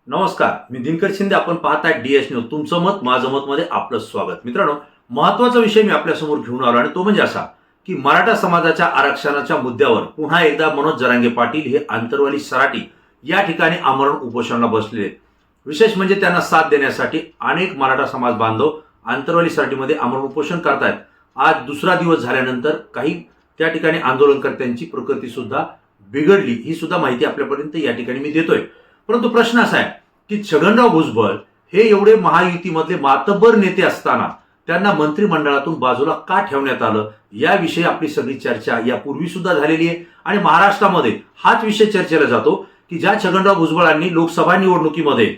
नमस्कार, मी दिनकर शिंदे. आपण पाहताय डीएस न्यूज. तुमचं मत माझं मत मध्ये आपलं स्वागत. मित्रांनो, महत्त्वाचा विषय मी आपल्यासमोर घेऊन आलो आणि तो म्हणजे असा की मराठा समाजाच्या आरक्षणाच्या मुद्द्यावर पुन्हा एकदा मनोज जरांगे पाटील हे आंतरवाली सराटी या ठिकाणी आमरण उपोषणाला बसलेले आहेत. विशेष म्हणजे त्यांना साथ देण्यासाठी अनेक मराठा समाज बांधव आंतरवाली सराटीमध्ये आमरण उपोषण करतायत. आज दुसरा दिवस झाल्यानंतर काही त्या ठिकाणी आंदोलनकर्त्यांची प्रकृती सुद्धा बिघडली, ही सुद्धा माहिती आपल्यापर्यंत या ठिकाणी मी देतोय. परंतु प्रश्न असा आहे की छगनराव भुजबळ हे एवढे महायुतीमधले मातब्बर नेते असताना त्यांना मंत्रिमंडळातून बाजूला का ठेवण्यात आलं, याविषयी आपली सगळी चर्चा यापूर्वी सुद्धा झालेली आहे. आणि महाराष्ट्रामध्ये हाच विषय चर्चेला जातो की ज्या छगनराव भुजबळांनी लोकसभा निवडणुकीमध्ये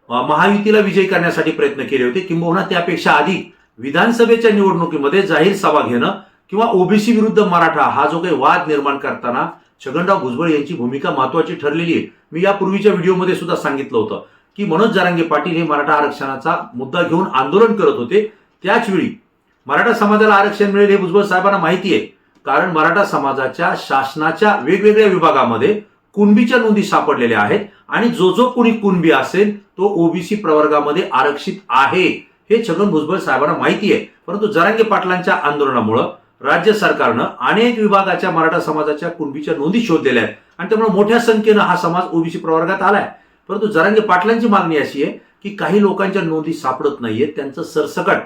महायुतीला विजयी करण्यासाठी प्रयत्न केले होते, किंबहुना त्यापेक्षा अधिक विधानसभेच्या निवडणुकीमध्ये जाहीर सभा घेणं किंवा ओबीसी विरुद्ध मराठा हा जो काही वाद निर्माण करताना छगनराव भुजबळ यांची भूमिका महत्वाची ठरलेली आहे. मी यापूर्वीच्या व्हिडिओमध्ये सुद्धा सांगितलं होतं की मनोज जरांगे पाटील हे मराठा आरक्षणाचा मुद्दा घेऊन आंदोलन करत होते. त्याचवेळी मराठा समाजाला आरक्षण मिळेल हे भुजबळ साहेबांना माहिती आहे, कारण मराठा समाजाच्या शासनाच्या वेगवेगळ्या विभागामध्ये कुणबीच्या नोंदी सापडलेल्या आहेत आणि जो जो कोणी कुणबी असेल तो ओबीसी प्रवर्गामध्ये आरक्षित आहे हे छगन भुजबळ साहेबांना माहिती आहे. परंतु जरांगे पाटलांच्या आंदोलनामुळे राज्य सरकारनं अनेक विभागाच्या मराठा समाजाच्या कुणबीच्या नोंदी शोधलेल्या आहेत आणि त्यामुळे मोठ्या संख्येनं हा समाज ओबीसी प्रवर्गात आलाय. परंतु जरांगे पाटलांची मागणी अशी आहे की काही लोकांच्या नोंदी सापडत नाहीये, त्यांचं सरसकट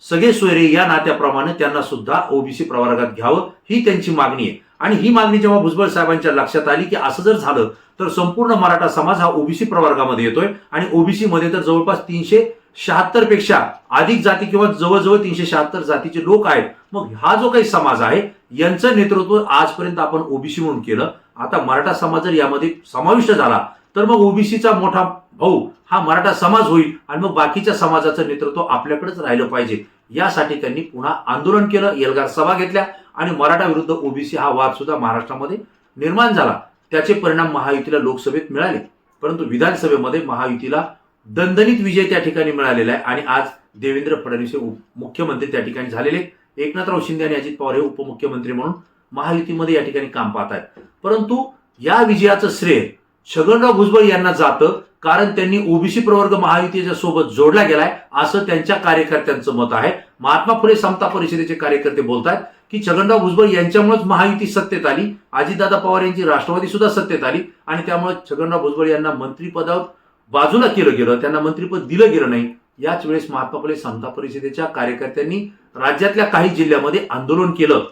सगळे सोयरे या नात्याप्रमाणे त्यांना सुद्धा ओबीसी प्रवर्गात घ्यावं, ही त्यांची मागणी आहे. आणि ही मागणी जेव्हा भुजबळ साहेबांच्या लक्षात आली की असं जर झालं तर संपूर्ण मराठा समाज हा ओबीसी प्रवर्गामध्ये येतोय आणि ओबीसी मध्ये तर जवळपास 376 पेक्षा अधिक जाती किंवा जवळजवळ 376 जातीचे लोक आहेत. मग हा जो काही समाज आहे यांचं नेतृत्व आजपर्यंत आपण ओबीसी म्हणून केलं, आता मराठा समाज जर यामध्ये समाविष्ट झाला तर मग ओबीसीचा मोठा भाऊ हा मराठा समाज होईल आणि मग बाकीच्या समाजाचं नेतृत्व आपल्याकडेच राहिलं पाहिजे. यासाठी त्यांनी पुन्हा आंदोलन केलं, एल्गार सभा घेतल्या आणि मराठा विरुद्ध ओबीसी हा वाद सुद्धा महाराष्ट्रामध्ये निर्माण झाला. त्याचे परिणाम महायुतीला लोकसभेत मिळाले, परंतु विधानसभेमध्ये महायुतीला दणदणीत विजय त्या ठिकाणी मिळालेला आहे आणि आज देवेंद्र फडणवीस हे मुख्यमंत्री त्या ठिकाणी झालेले. एकनाथराव शिंदे आणि अजित पवार हे उपमुख्यमंत्री म्हणून महायुतीमध्ये या ठिकाणी काम पाहत आहेत. परंतु या विजयाचं श्रेय छगनराव भुजबळ यांना जातं, कारण त्यांनी ओबीसी प्रवर्ग महायुतीच्या सोबत जोडला गेलाय असं त्यांच्या कार्यकर्त्यांचं मत आहे. महात्मा फुले समता परिषदेचे कार्यकर्ते बोलतात की छगनराव भुजबळ यांच्यामुळेच महायुती सत्तेत आली, अजितदादा पवार यांची राष्ट्रवादी सुद्धा सत्तेत आली आणि त्यामुळे छगनराव भुजबळ यांना मंत्रिपदावर बाजूला केलं गेलं, त्यांना मंत्रिपद दिलं गेलं नाही. याच वेळेस महात्मा फुले समता परिषदेच्या कार्यकर्त्यांनी राज्यातल्या काही जिल्ह्यामध्ये आंदोलन केलं.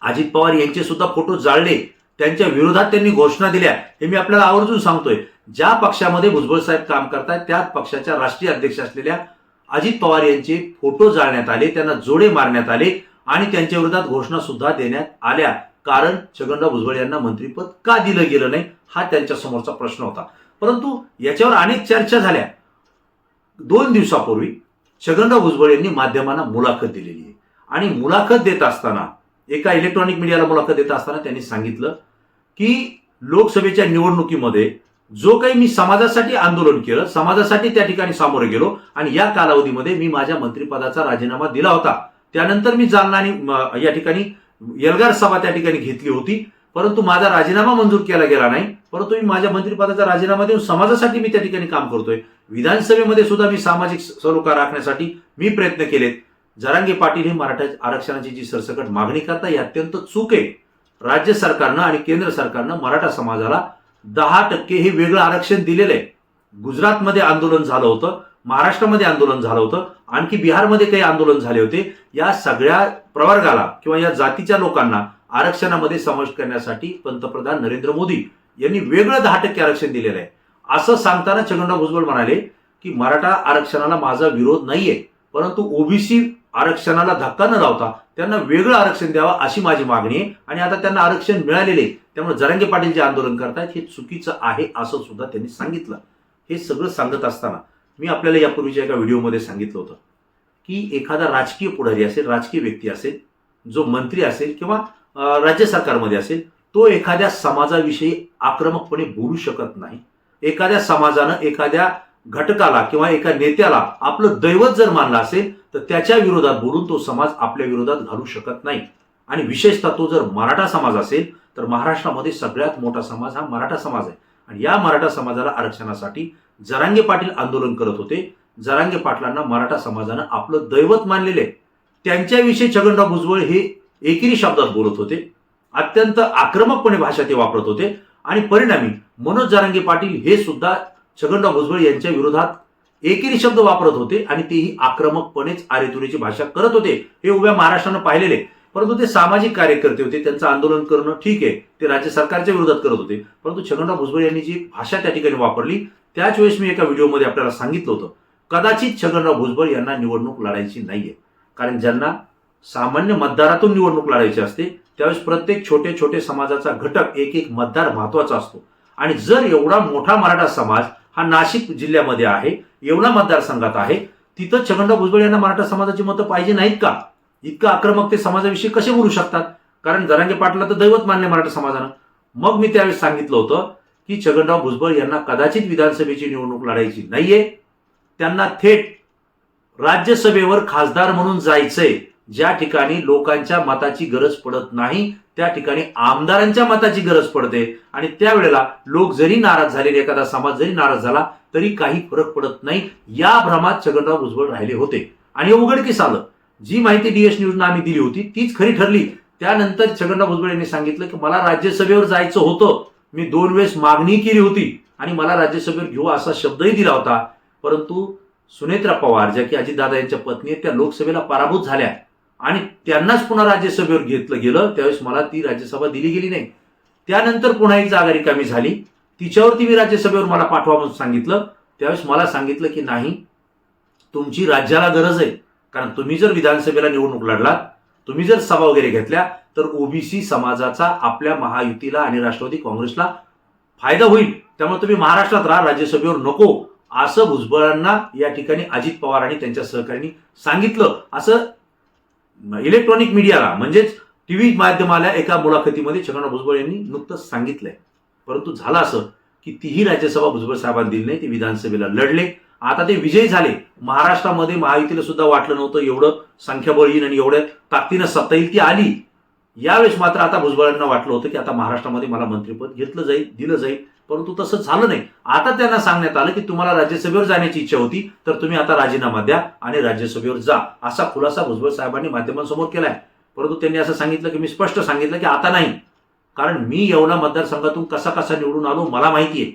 अजित पवार यांचे सुद्धा फोटो जाळले, त्यांच्या विरोधात त्यांनी घोषणा दिल्या. हे मी आपल्याला आवर्जून सांगतोय, ज्या पक्षामध्ये भुजबळ साहेब काम करतात त्याच पक्षाच्या राष्ट्रीय अध्यक्ष असलेल्या अजित पवार यांचे फोटो जाळण्यात आले, त्यांना जोडे मारण्यात आले आणि त्यांच्या विरोधात घोषणा सुद्धा देण्यात आल्या. कारण छगनराव भुजबळ यांना मंत्रिपद का दिलं गेलं नाही हा त्यांच्या समोरचा प्रश्न होता. परंतु याच्यावर अनेक चर्चा झाल्या. 2 दिवसापूर्वी छगनराव भुजबळ यांनी माध्यमांना मुलाखत दिलेली आहे आणि मुलाखत देत असताना एका इलेक्ट्रॉनिक मीडियाला मुलाखत देत असताना त्यांनी सांगितलं की लोकसभेच्या निवडणुकीमध्ये जो काही मी समाजासाठी आंदोलन केलं, समाजासाठी त्या ठिकाणी सामोरे गेलो आणि या कालावधीमध्ये मी माझ्या मंत्रिपदाचा राजीनामा दिला होता. त्यानंतर मी जालना आणि या ठिकाणी एल्गार सभा त्या ठिकाणी घेतली होती, परंतु माझा राजीनामा मंजूर केला गेला नाही. परंतु मी माझ्या मंत्रिपदाचा राजीनामा देऊन समाजासाठी मी त्या ठिकाणी काम करतोय. विधानसभेमध्ये सुद्धा मी सामाजिक सलोखा राखण्यासाठी मी प्रयत्न केलेत. जरांगे पाटील हे मराठा आरक्षणाची जी सरसकट मागणी करता ही अत्यंत चूक आहे. राज्य सरकारनं आणि केंद्र सरकारनं मराठा समाजाला 10% हे वेगळं आरक्षण दिलेलं आहे. गुजरातमध्ये आंदोलन झालं होतं, महाराष्ट्रामध्ये आंदोलन झालं होतं, आणखी बिहारमध्ये काही आंदोलन झाले होते. या सगळ्या प्रवर्गाला किंवा या जातीच्या लोकांना आरक्षणामध्ये समाविष्ट करण्यासाठी पंतप्रधान नरेंद्र मोदी यांनी वेगळं 10% आरक्षण दिलेलं आहे. असं सांगताना छगनराव भुजबळ म्हणाले की मराठा आरक्षणाला माझा विरोध नाहीये, परंतु ओबीसी आरक्षणाला धक्का न लावता त्यांना वेगळं आरक्षण द्यावं अशी माझी मागणी आहे आणि आता त्यांना आरक्षण मिळालेले, त्यामुळे जरांगे पाटील जे आंदोलन करतायत हे चुकीचं आहे असं सुद्धा त्यांनी सांगितलं. हे सगळं सांगत असताना मी आपल्याला यापूर्वीच्या एका व्हिडिओमध्ये सांगितलं होतं की एखादा राजकीय पुढारी असेल, राजकीय व्यक्ती असेल, जो मंत्री असेल किंवा राज्य सरकारमध्ये असेल, तो एखाद्या समाजाविषयी आक्रमकपणे बोलू शकत नाही. एखाद्या समाजानं एखाद्या घटकाला किंवा एका नेत्याला आपलं दैवत जर मानलं असेल तर त्याच्या विरोधात बोलून तो समाज आपल्या विरोधात घालू शकत नाही. आणि विशेषतः तो जर मराठा समाज असेल तर महाराष्ट्रामध्ये सगळ्यात मोठा समाज हा मराठा समाज आहे आणि या मराठा समाजाला आरक्षणासाठी जरांगे पाटील आंदोलन करत होते. जरांगे पाटलांना मराठा समाजानं आपलं दैवत मानलेले, त्यांच्याविषयी छगनराव भुजबळ हे एकेरी शब्दात बोलत होते. अत्यंत आक्रमकपणे भाषा ते वापरत होते आणि परिणामी मनोज जरांगे पाटील हे सुद्धा छगनराव भुजबळ यांच्या विरोधात एकेरी शब्द वापरत होते आणि तेही आक्रमकपणेच आरेतुरीची भाषा करत होते. हे उभ्या महाराष्ट्रानं पाहिलेले. परंतु ते सामाजिक कार्यकर्ते होते, त्यांचं आंदोलन करणं ठीक आहे, ते राज्य सरकारच्या विरोधात करत होते. परंतु छगनराव भुजबळ यांनी जी भाषा त्या ठिकाणी वापरली, त्याच वेळेस मी एका व्हिडिओमध्ये आपल्याला सांगितलं होतं, कदाचित छगनराव भुजबळ यांना निवडणूक लढायची नाहीये. कारण ज्यांना सामान्य मतदारातून निवडणूक लढायची असते त्यावेळेस प्रत्येक छोटे छोटे समाजाचा घटक एक एक मतदार महत्वाचा असतो. आणि जर एवढा मोठा मराठा समाज हा नाशिक जिल्ह्यामध्ये आहे, एवढा मतदारसंघात आहे, तिथं छगनराव भुजबळ यांना मराठा समाजाची मतं पाहिजे नाहीत का? इतकं आक्रमक ते समाजाविषयी कसे बोलू शकतात? कारण जरांगे पाटला तर दैवत मानले मराठा समाजानं. मग मी त्यावेळेस सांगितलं होतं की छगनराव भुजबळ यांना कदाचित विधानसभेची निवडणूक लढायची नाहीये, त्यांना थेट राज्यसभेवर खासदार म्हणून जायचंय. ज्या ठिकाणी लोकांच्या मताची गरज पडत नाही त्या ठिकाणी आमदारांच्या मताची गरज पडते. आणि त्यावेळेला लोक जरी नाराज झाले, एखादा समाज जरी नाराज झाला तरी काही फरक पडत नाही, या भ्रमात छगनराव भुजबळ राहिले होते. आणि उघडकीस आलं, जी माहिती DS न्यूजनं आम्ही दिली होती तीच खरी ठरली. त्यानंतर छगनराव भुजबळ यांनी सांगितलं की मला राज्यसभेवर जायचं होतं, मी 2 वेळेस मागणी केली होती आणि मला राज्यसभेवर घेऊ असा शब्दही दिला होता. परंतु सुनेत्रा पवार, ज्या की अजितदादा यांच्या पत्नी आहेत, त्या लोकसभेला पराभूत झाल्या आणि त्यांनाच पुन्हा राज्यसभेवर घेतलं गेलं. त्यावेळेस मला ती राज्यसभा दिली गेली नाही. त्यानंतर पुन्हा एक जागा रिकामी झाली, तिच्यावरती मी राज्यसभेवर मला पाठवा म्हणून सांगितलं. त्यावेळेस मला सांगितलं की नाही, तुमची राज्याला गरज आहे. कारण तुम्ही जर विधानसभेला निवडणूक लढलात, तुम्ही जर सभा वगैरे घेतल्या तर ओबीसी समाजाचा आपल्या महायुतीला आणि राष्ट्रवादी काँग्रेसला फायदा होईल. त्यामुळे तुम्ही महाराष्ट्रात राहा, राज्यसभेवर नको, असं भुजबळांना या ठिकाणी अजित पवार आणि त्यांच्या सहकाऱ्यांनी सांगितलं. असं इलेक्ट्रॉनिक मीडियाला म्हणजेच टीव्ही माध्यमाला एका मुलाखतीमध्ये छगनराव भुजबळ यांनी नुकतंच सांगितलंय. परंतु झालं असं की तीही राज्यसभा भुजबळ साहेबांनी दिली नाही, ते विधानसभेला लढले. आता ते विजयी झाले. महाराष्ट्रामध्ये महायुतीला सुद्धा वाटलं नव्हतं एवढं संख्याबळ येईल आणि एवढ्या ताकदीनं सत्ता येईल, ती आली. यावेळेस मात्र आता भुजबळांना वाटलं होतं की आता महाराष्ट्रामध्ये मला मंत्रिपद घेतलं जाईल, दिलं जाईल. परंतु तसं झालं नाही. आता त्यांना सांगण्यात आलं की तुम्हाला राज्यसभेवर जाण्याची इच्छा होती तर तुम्ही आता राजीनामा द्या आणि राज्यसभेवर जा, असा खुलासा भुजबळ साहेबांनी माध्यमांसमोर केलाय. परंतु त्यांनी असं सांगितलं की मी स्पष्ट सांगितलं की आता नाही, कारण मी येवला मतदारसंघातून कसा कसा निवडून आलो मला माहितीये.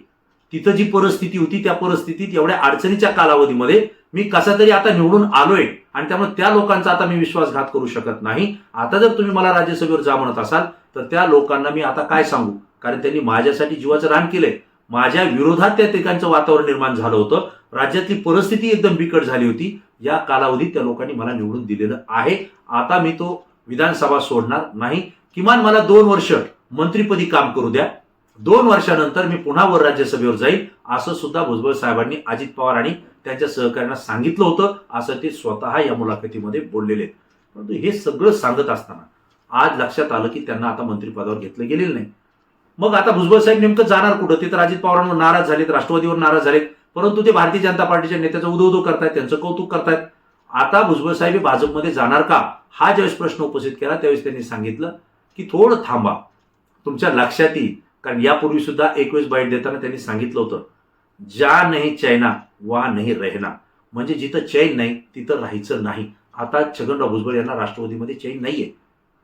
तिथं जी परिस्थिती होती त्या परिस्थितीत एवढ्या अडचणीच्या कालावधीमध्ये मी कसा तरी आता निवडून आलोय आणि त्यामुळे त्या लोकांचा आता मी विश्वासघात करू शकत नाही. आता जर तुम्ही मला राज्यसभेवर जा म्हणत असाल तर त्या लोकांना मी आता काय सांगू, कारण त्यांनी माझ्यासाठी जीवाचं रान केलंय. माझ्या विरोधात त्या ठिकाणचं वातावरण निर्माण झालं होतं, राज्यातली परिस्थिती एकदम बिकट झाली होती. या कालावधीत त्या लोकांनी मला निवडून दिलेलं आहे. आता मी तो विधानसभा सोडणार नाही. किमान मला 2 वर्ष मंत्रिपदी काम करू द्या, 2 वर्षानंतर मी पुन्हा वर राज्यसभेवर जाईल, असं सुद्धा भुजबळ साहेबांनी अजित पवार आणि त्यांच्या सहकाऱ्यांना सांगितलं होतं. असं ते स्वतः या मुलाखतीमध्ये बोललेले आहेत. परंतु हे सगळं सांगत असताना आज लक्षात आलं की त्यांना आता मंत्रिपदावर घेतलं गेलेलं नाही. मग आता भुजबळ साहेब नेमकं जाणार कुठं? ते तर अजित पवारांवर नाराज झालेत, राष्ट्रवादीवर नाराज झालेत, परंतु ते भारतीय जनता पार्टीच्या नेत्याचं उदो करतायत, त्यांचं कौतुक करतायत. आता भुजबळ साहेब हे भाजपमध्ये जाणार का, हा ज्यावेळेस प्रश्न उपस्थित केला त्यावेळेस त्यांनी सांगितलं की थोडं थांबा, तुमच्या लक्षात येईल. कारण यापूर्वी सुद्धा 21 बाईट देताना त्यांनी सांगितलं होतं, जा नाही चैना वहा नाही रहना, म्हणजे जिथं चैन नाही तिथं राहायचं नाही. आता छगनराव भुजबळ यांना राष्ट्रवादीमध्ये चैन नाहीये,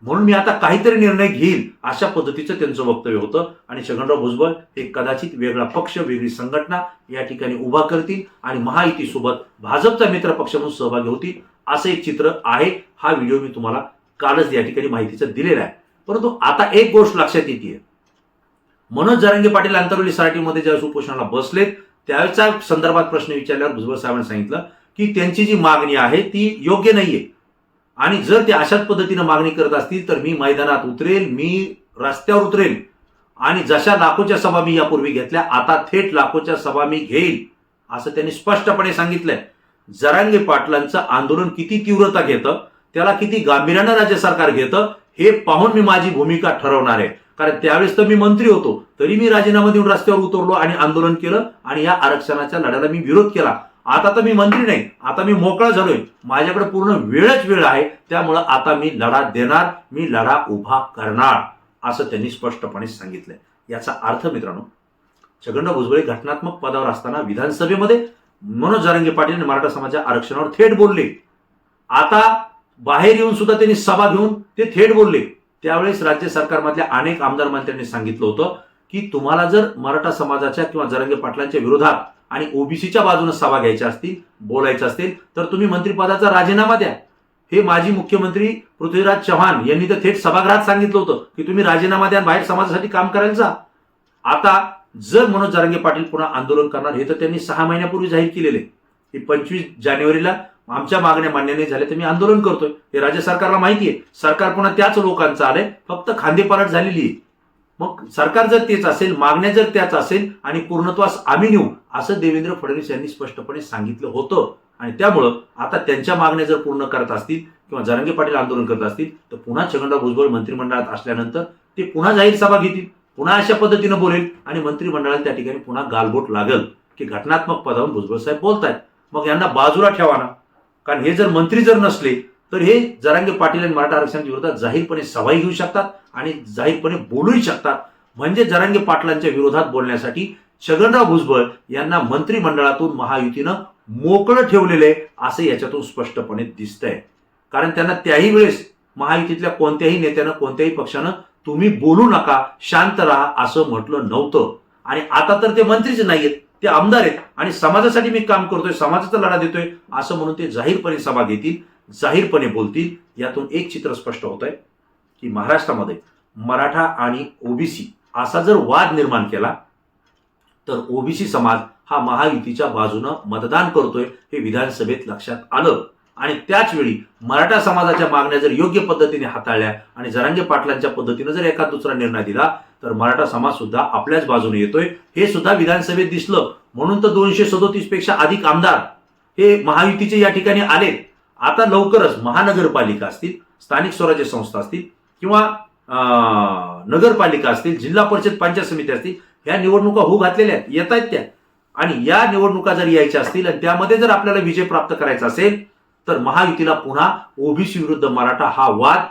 म्हणून मी आता काहीतरी निर्णय घेईल, अशा पद्धतीचं त्यांचं वक्तव्य होतं. आणि छगनराव भुजबळ हे कदाचित वेगळा पक्ष, वेगळी संघटना या ठिकाणी उभा करतील आणि महायुतीसोबत भाजपचा मित्र पक्ष म्हणून सहभागी होतील, असं एक चित्र आहे. हा व्हिडिओ मी तुम्हाला कालच या ठिकाणी माहितीचा दिलेला आहे. परंतु आता एक गोष्ट लक्षात येते, मनोज जरांगे पाटील आंतरवली सराटीमध्ये ज्यावेळेस उपोषणाला बसलेत त्यावेळेच्या संदर्भात प्रश्न विचारल्यावर भुजबळ साहेबांनी सांगितलं की त्यांची जी मागणी आहे ती योग्य नाहीये आणि जर ते अशाच पद्धतीनं मागणी करत असतील तर मी मैदानात उतरेल, मी रस्त्यावर उतरेल आणि जशा लाखोच्या सभा मी यापूर्वी घेतल्या आता थेट लाखोच्या सभा मी घेईल, असं त्यांनी स्पष्टपणे सांगितलंय. जरांगे पाटलांचं आंदोलन किती तीव्रता घेतं, त्याला किती गांभीर्यानं राज्य सरकार घेतं हे पाहून मी माझी भूमिका ठरवणार आहे. कारण त्यावेळेस तर मी मंत्री होतो तरी मी राजीनामा देऊन रस्त्यावर उतरलो आणि आंदोलन केलं आणि या आरक्षणाच्या लढ्याला मी विरोध केला. आता तर मी मंत्री नाही, आता मी मोकळा झालोय, माझ्याकडे पूर्ण वेळ आहे, त्यामुळं आता मी लढा देणार, मी लढा उभा करणार, असं त्यांनी स्पष्टपणे सांगितलंय. याचा अर्थ मित्रांनो, छगनराव भुजबळ घटनात्मक पदावर असताना विधानसभेमध्ये मनोज जरांगे पाटील आणि मराठा समाजाच्या आरक्षणावर थेट बोलले. आता बाहेर येऊन सुद्धा त्यांनी सभा घेऊन ते थेट बोलले. त्यावेळेस राज्य सरकारमधल्या अनेक आमदार मंत्र्यांनी सांगितलं होतं की तुम्हाला जर मराठा समाजाच्या किंवा जरांगे पाटलांच्या विरोधात आणि ओबीसीच्या बाजूने सभा घ्यायच्या असतील, बोलायचं असतील, तर तुम्ही मंत्रिपदाचा राजीनामा द्या. हे माजी मुख्यमंत्री पृथ्वीराज चव्हाण यांनी तर थेट सभागृहात सांगितलं होतं की तुम्ही राजीनामा द्या, बाहेर समाजासाठी काम करायला जा. आता जर मनोज जरांगे पाटील पुन्हा आंदोलन करणार हे तर त्यांनी 6 महिन्यापूर्वी जाहीर केलेले की 25 जानेवारीला आमच्या मागण्या मान्य नाही झाल्या तर मी आंदोलन करतोय. हे राज्य सरकारला माहिती आहे. सरकार पुन्हा त्याच लोकांचं आलंय, फक्त खांदेपारट झालेली आहे. मग सरकार जर तेच असेल, मागण्या जर त्याच असेल आणि पूर्णत्वास आम्ही नेऊ असं देवेंद्र फडणवीस यांनी स्पष्टपणे सांगितलं होतं. आणि त्यामुळं आता त्यांच्या मागण्या जर पूर्ण करत असतील किंवा जरांगे पाटील आंदोलन करत असतील तर पुन्हा छगनराव भुजबळ मंत्रिमंडळात असल्यानंतर ते पुन्हा जाहीर सभा घेतील, पुन्हा अशा पद्धतीनं बोलेल आणि मंत्रिमंडळाला त्या ठिकाणी पुन्हा गालबोट लागल की घटनात्मक पदावरून भुजबळ साहेब बोलतायत. मग यांना बाजूला ठेवा ना, कारण हे जर मंत्री जर नसले तर हे जरांगे पाटील आणि मराठा आरक्षणाच्या विरोधात जाहीरपणे सभाही घेऊ शकतात आणि जाहीरपणे बोलूही शकतात. म्हणजे जरांगे पाटलांच्या विरोधात बोलण्यासाठी छगनराव भुजबळ यांना मंत्रिमंडळातून महायुतीनं मोकळं ठेवलेलं आहे असं याच्यातून स्पष्टपणे दिसतंय. कारण त्यांना त्याही वेळेस महायुतीतल्या कोणत्याही नेत्यानं, कोणत्याही पक्षानं तुम्ही बोलू नका, शांत राहा असं म्हटलं नव्हतं. आणि आता तर ते मंत्रीच नाहीयेत, ते आमदार आहेत आणि समाजासाठी मी काम करतोय, समाजाचा लढा देतोय असं म्हणून ते जाहीरपणे सभा घेतील, जाहीरपणे बोलतील. यातून एक चित्र स्पष्ट होत आहे की महाराष्ट्रामध्ये मराठा आणि ओबीसी असा जर वाद निर्माण केला तर ओबीसी समाज हा महायुतीच्या बाजूनं मतदान करतोय हे विधानसभेत लक्षात आलं. आणि त्याच वेळी मराठा समाजाच्या मागण्या जर योग्य पद्धतीने हाताळल्या आणि जरांगे पाटलांच्या पद्धतीनं जर एखाद दुसरा निर्णय दिला तर मराठा समाज सुद्धा आपल्याच बाजूने येतोय हे सुद्धा विधानसभेत दिसलं. म्हणून तर 237 पेक्षा अधिक आमदार हे महायुतीचे या ठिकाणी आले. आता लवकरच महानगरपालिका असतील, स्थानिक स्वराज्य संस्था असतील किंवा नगरपालिका असतील, जिल्हा परिषद पंचायत समिती असतील, ह्या निवडणुका होऊ घातलेल्या आहेत, येत आहेत त्या. आणि या निवडणुका जर यायच्या असतील आणि त्यामध्ये जर आपल्याला विजय प्राप्त करायचा असेल तर महायुतीला पुन्हा ओबीसी विरुद्ध मराठा हा वाद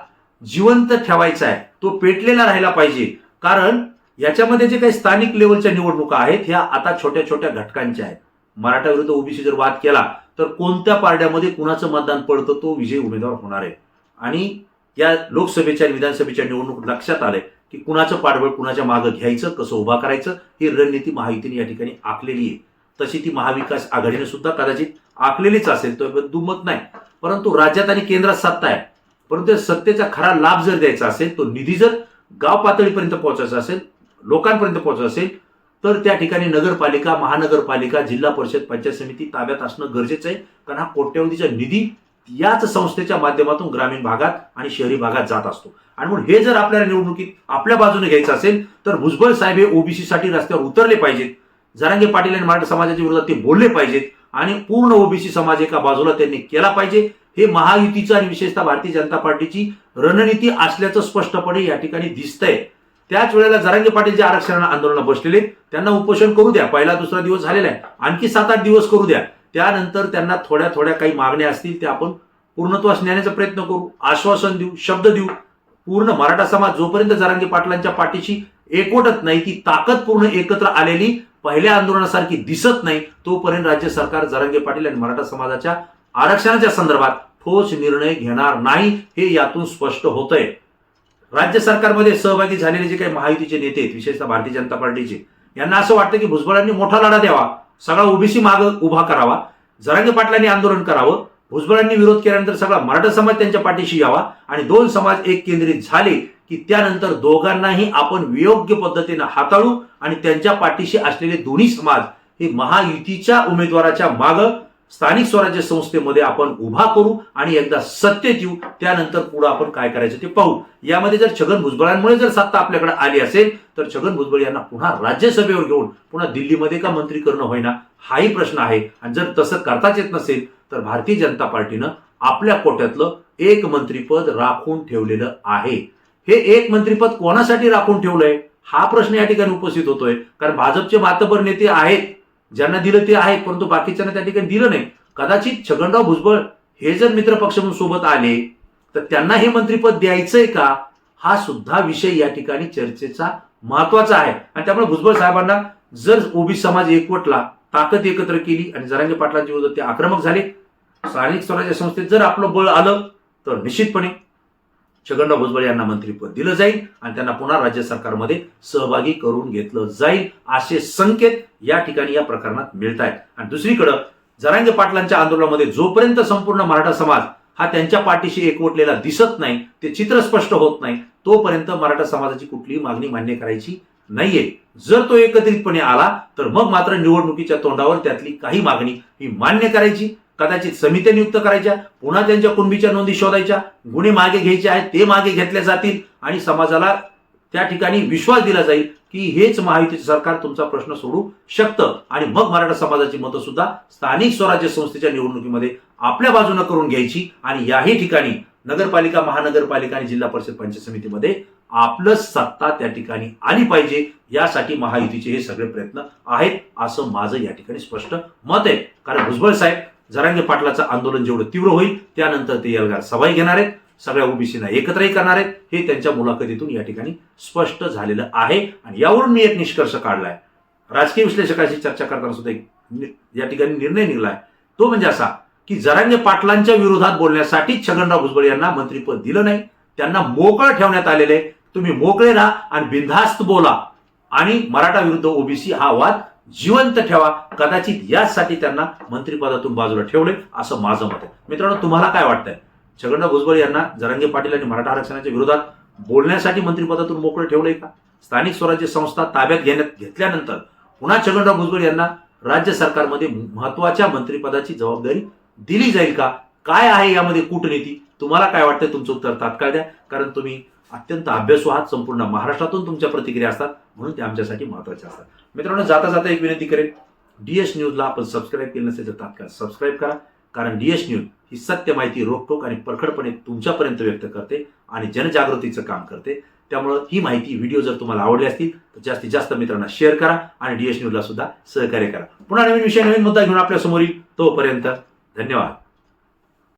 जिवंत ठेवायचा आहे, तो पेटलेला राहिला पाहिजे. कारण याच्यामध्ये जे काही स्थानिक लेवलच्या निवडणुका आहेत ह्या आता छोट्या छोट्या घटकांच्या आहेत. मराठा विरुद्ध ओबीसी जर वाद केला तर कोणत्या पारड्यामध्ये कुणाचं मतदान पडतं तो विजयी उमेदवार होणार आहे. आणि या लोकसभेच्या आणि विधानसभेच्या निवडणूक लक्षात आलंय की कुणाचं पाठबळ कुणाच्या मागं घ्यायचं, कसं उभा करायचं ही रणनीती महायुतीने या ठिकाणी आखलेली आहे. तशी ती महाविकास आघाडीने सुद्धा कदाचित आखलेलीच असेल, तो दुमत नाही. परंतु राज्यात आणि केंद्रात सत्ता आहे, परंतु सत्तेचा खरा लाभ जर द्यायचा असेल, तो निधी जर गाव पातळीपर्यंत पोहोचायचा असेल, लोकांपर्यंत पोहोचायचा असेल तर त्या ठिकाणी नगरपालिका, महानगरपालिका, जिल्हा परिषद, पंचायत समिती ताब्यात असणं गरजेचं आहे. कारण हा कोट्यवधीचा निधी याच संस्थेच्या माध्यमातून ग्रामीण भागात आणि शहरी भागात जात असतो. आणि म्हणून हे जर आपल्याला निवडणुकीत आपल्या बाजूने घ्यायचं असेल तर भुजबळ साहेब हे ओबीसी साठी रस्त्यावर उतरले पाहिजेत. जरांगे पाटील आणि मराठा समाजाच्या विरोधात ते बोलले पाहिजेत आणि पूर्ण ओबीसी समाज एका बाजूला त्यांनी केला पाहिजे. हे महायुतीचं आणि विशेषतः भारतीय जनता पार्टीची रणनीती असल्याचं स्पष्टपणे या ठिकाणी दिसतंय. त्याच वेळेला जरांगे पाटील जे आरक्षण आंदोलनाला बसलेले त्यांना उपोषण करू द्या. पहिला दुसरा दिवस झालेला आहे, आणखी 7-8 दिवस करू द्या. त्यानंतर त्यांना थोड्या थोड्या काही मागण्या असतील त्या आपण पूर्णत्वास नेण्याचा प्रयत्न करू, आश्वासन देऊ, शब्द देऊ. पूर्ण मराठा समाज जोपर्यंत जरांगे पाटलांच्या पाठीशी एकवटत नाही, ती ताकद पूर्ण एकत्र आलेली पहिल्या आंदोलनासारखी दिसत नाही, तोपर्यंत राज्य सरकार जरांगे पाटील आणि मराठा समाजाच्या आरक्षणाच्या संदर्भात ठोस निर्णय घेणार नाही हे यातून स्पष्ट होतंय. राज्य सरकारमध्ये सहभागी झालेले जे काही महायुतीचे नेते आहेत, विशेषतः भारतीय जनता पार्टीचे, यांना असं वाटतं की भुजबळांनी मोठा लढा द्यावा, सगळा ओबीसी माग उभा करावा, जरांगे पाटलांनी आंदोलन करावं, भुजबळांनी विरोध केल्यानंतर सगळा मराठा समाज त्यांच्या पाठीशी यावा आणि 2 समाज एक केंद्रित झाले की त्यानंतर दोघांनाही आपण योग्य पद्धतीने हाताळू आणि त्यांच्या पाठीशी असलेले दोन्ही समाज हे महायुतीच्या उमेदवाराच्या माग स्थानिक स्वराज्य संस्थेमध्ये आपण उभा करू आणि एकदा सत्तेत येऊ. त्यानंतर पुढे आपण काय करायचं ते पाहू. यामध्ये जर छगन भुजबळांमुळे जर सत्ता आपल्याकडे आली असेल तर छगन भुजबळ यांना पुन्हा राज्यसभेवर घेऊन पुन्हा दिल्लीमध्ये का मंत्री करणं होईना हाही प्रश्न आहे. आणि जर तसं करताच येत नसेल तर भारतीय जनता पार्टीनं आपल्या कोट्यातलं एक मंत्रीपद राखून ठेवलेलं आहे. हे एक मंत्रीपद कोणासाठी राखून ठेवलंय हा प्रश्न या ठिकाणी उपस्थित होतोय. कारण भाजपचे मातबर नेते आहेत, ज्यांना दिलं ते आहेत, परंतु बाकीच्यांना त्या ठिकाणी दिलं नाही. कदाचित छगनराव भुजबळ हे जर मित्रपक्ष म्हणून सोबत आले तर त्यांना हे मंत्रिपद द्यायचंय का हा सुद्धा विषय या ठिकाणी चर्चेचा महत्वाचा आहे. आणि त्यामुळे भुजबळ साहेबांना जर ओबीसी समाज एकवटला, ताकद एकत्र केली आणि जरांगे पाटलांच्या विरोधात ते आक्रमक झाले, स्थानिक स्वराज्य संस्थेत जर आपलं बळ आलं तर निश्चितपणे छगनराव भुजबळ यांना मंत्रिपद दिलं जाईल आणि त्यांना पुन्हा राज्य सरकारमध्ये सहभागी करून घेतलं जाईल असे संकेत या ठिकाणी या प्रकरणात मिळत आहेत. आणि दुसरीकडे जरांगे पाटलांच्या आंदोलनामध्ये जोपर्यंत संपूर्ण मराठा समाज हा त्यांच्या पाठीशी एकवटलेला दिसत नाही, ते चित्र स्पष्ट होत नाही, तोपर्यंत मराठा समाजाची कुठलीही मागणी मान्य करायची नाहीये. जर तो एकत्रितपणे आला तर मग मात्र निवडणुकीच्या तोंडावर त्यातली काही मागणी ही मान्य करायची, कदाचित समित्या नियुक्त करायच्या, पुन्हा त्यांच्या कुणबीच्या नोंदी शोधायच्या, गुन्हे मागे घ्यायचे आहेत ते मागे घेतले जातील आणि समाजाला त्या ठिकाणी विश्वास दिला जाईल की हेच महायुतीचे सरकार तुमचा प्रश्न सोडू शकतं आणि मग मराठा समाजाची मतं सुद्धा स्थानिक स्वराज्य संस्थेच्या निवडणुकीमध्ये आपल्या बाजूने करून घ्यायची आणि याही ठिकाणी नगरपालिका, महानगरपालिका आणि जिल्हा परिषद पंचायत समितीमध्ये आपलं सत्ता त्या ठिकाणी आली पाहिजे. यासाठी महायुतीचे हे सगळे प्रयत्न आहेत असं माझं या ठिकाणी स्पष्ट मत आहे. कारण भुजबळ साहेब जरांगे पाटलाचं आंदोलन जेवढं तीव्र होईल त्यानंतर ते एल्गार सभाही घेणार आहेत, सगळ्या ओबीसीना एकत्रही करणार आहेत, हे त्यांच्या मुलाखतीतून या ठिकाणी स्पष्ट झालेलं आहे. आणि यावरून मी एक निष्कर्ष काढलाय, राजकीय विश्लेषकाशी चर्चा करताना सुद्धा एक या ठिकाणी निर्णय निघालाय, तो म्हणजे असा की जरांगे पाटलांच्या विरोधात बोलण्यासाठी छगनराव भुजबळ यांना मंत्रिपद दिलं नाही, त्यांना मोकळं ठेवण्यात आलेलं आहे. तुम्ही मोकळे राहा आणि बिनधास्त बोला आणि मराठा विरुद्ध ओबीसी हा वाद जिवंत ठेवा. कदाचित याचसाठी त्यांना मंत्रिपदातून बाजूला ठेवले असं माझं मत आहे. मित्रांनो, तुम्हाला काय वाटतंय? छगनराव भुजबळ यांना जरांगे पाटील आणि मराठा आरक्षणाच्या विरोधात बोलण्यासाठी मंत्रिपदातून मोकळं ठेवलंय का? स्थानिक स्वराज्य संस्था ताब्यात घेतल्यानंतर पुन्हा छगनराव भुजबळ यांना राज्य सरकारमध्ये महत्वाच्या मंत्रिपदाची जबाबदारी दिली जाईल का? काय आहे यामध्ये कूटनीती? तुम्हाला काय वाटतंय? तुमचं उत्तर तात्काळ द्या, कारण तुम्ही अत्यंत अभ्यासू आहात. संपूर्ण महाराष्ट्रातून तुमच्या प्रतिक्रिया असतात म्हणून ते आमच्यासाठी महत्वाचे असतात. मित्रांनो, जाता जाता एक विनंती करेन, डीएस न्यूजला आपण सबस्क्राईब केलं नसेल तर तात्काळ सबस्क्राईब करा, कारण डीएस न्यूज ही सत्य माहिती रोखठोक आणि परखडपणे तुमच्यापर्यंत व्यक्त करते आणि जनजागृतीचं काम करते. त्यामुळं ही माहिती, व्हिडिओ जर तुम्हाला आवडले असतील तर जास्तीत जास्त मित्रांना शेअर करा आणि डीएस न्यूजला सुद्धा सहकार्य करा. पुन्हा नवीन विषय, नवीन मुद्दा घेऊन आपल्या समोर येईल. तोपर्यंत धन्यवाद.